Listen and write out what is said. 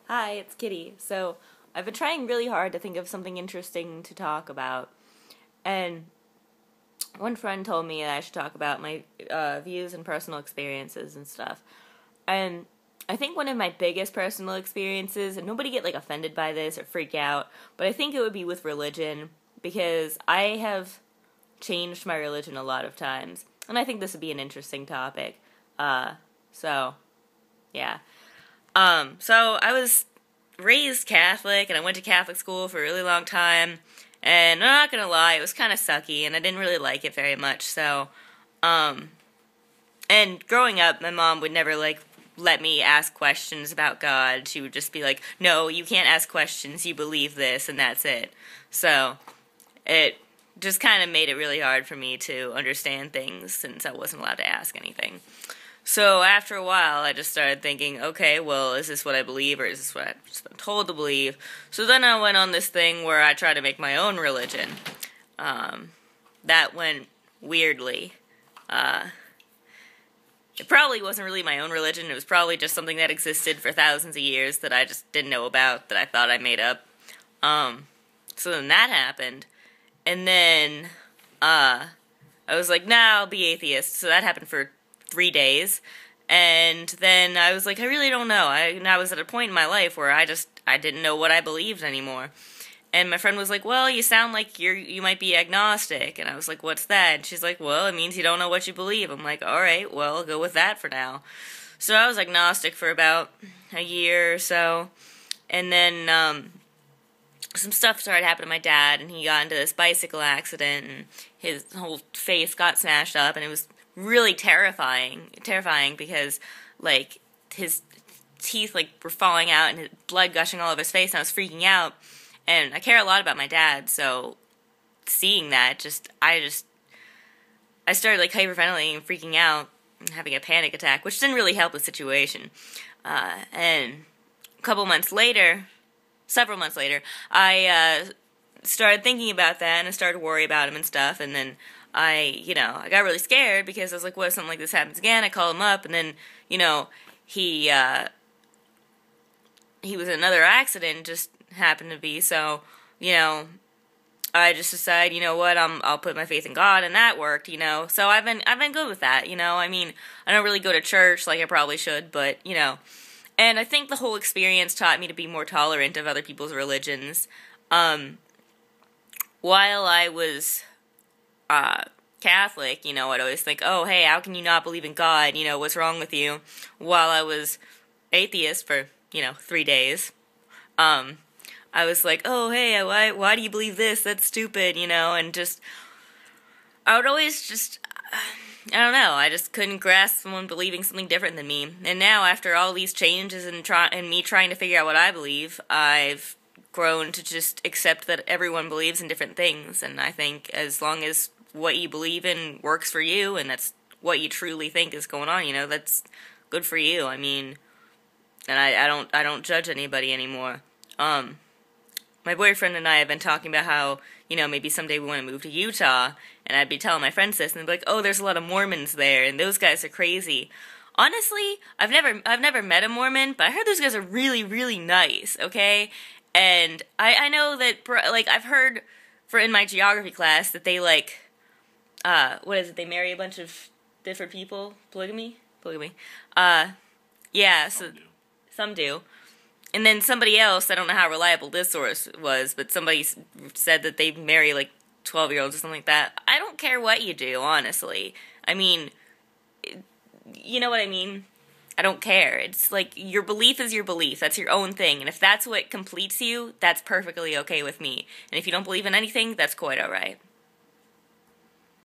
Hi, it's Kitty. So, I've been trying really hard to think of something interesting to talk about, and one friend told me that I should talk about my views and personal experiences and stuff. And I think one of my biggest personal experiences, and nobody get like offended by this or freak out, but I think it would be with religion because I have changed my religion a lot of times, and I think this would be an interesting topic. So yeah. So I was raised Catholic, and I went to Catholic school for a really long time, and I'm not gonna lie, it was kind of sucky, and I didn't really like it very much, so, and growing up, my mom would never, let me ask questions about God. She would just be like, no, you can't ask questions, you believe this, and that's it. So, it just kind of made it really hard for me to understand things, since I wasn't allowed to ask anything. So after a while, I just started thinking, okay, well, is this what I believe, or is this what I've just been told to believe? So then I went on this thing where I tried to make my own religion. That went weirdly. It probably wasn't really my own religion. It was probably just something that existed for thousands of years that I just didn't know about, that I thought I made up. So then that happened. And then, I was like, nah, I'll be atheist. So that happened for 3 days, and then I was like, I really don't know. I was at a point in my life where I didn't know what I believed anymore. And my friend was like, well, you sound like you might be agnostic. And I was like, what's that? And she's like, well, it means you don't know what you believe. I'm like, alright, well, I'll go with that for now. So I was agnostic for about a year or so, and then, some stuff started happening to my dad, and he got into this bicycle accident, and his whole face got smashed up, and it was really terrifying because, his teeth, were falling out and his blood gushing all over his face, and I was freaking out, and I care a lot about my dad, so seeing that, I started, hyperventilating and freaking out, and having a panic attack, which didn't really help the situation, and several months later, I, started thinking about that, and I started to worry about him and stuff, and then I got really scared because I was like, what if something like this happens again? I called him up, and then, he was in another accident, just happened to be, so, I just decided, you know what, I'll put my faith in God, and that worked, so I've been good with that, I mean, I don't really go to church like I probably should, but, and I think the whole experience taught me to be more tolerant of other people's religions. While I was Catholic, I'd always think, oh, hey, how can you not believe in God? What's wrong with you? While I was atheist for, 3 days, I was like, oh, hey, why do you believe this? That's stupid, and I would always I don't know, I just couldn't grasp someone believing something different than me. And now, after all these changes and me trying to figure out what I believe, I've grown to just accept that everyone believes in different things, and I think as long as what you believe in works for you, and that's what you truly think is going on, that's good for you. I mean, and I don't judge anybody anymore. My boyfriend and I have been talking about how, maybe someday we want to move to Utah, and I'd be telling my friends this, and they'd be like, oh, there's a lot of Mormons there, and those guys are crazy. Honestly, I've never met a Mormon, but I heard those guys are really, really nice, okay? And I know that, I've heard in my geography class that they, what is it, they marry a bunch of different people? Polygamy? Yeah, so some do. And then somebody else, I don't know how reliable this source was, but somebody said that they marry, 12-year-olds or something like that. I don't care what you do, honestly. I mean, you know what I mean? I don't care. It's your belief is your belief. That's your own thing. And if that's what completes you, that's perfectly okay with me. And if you don't believe in anything, that's quite alright.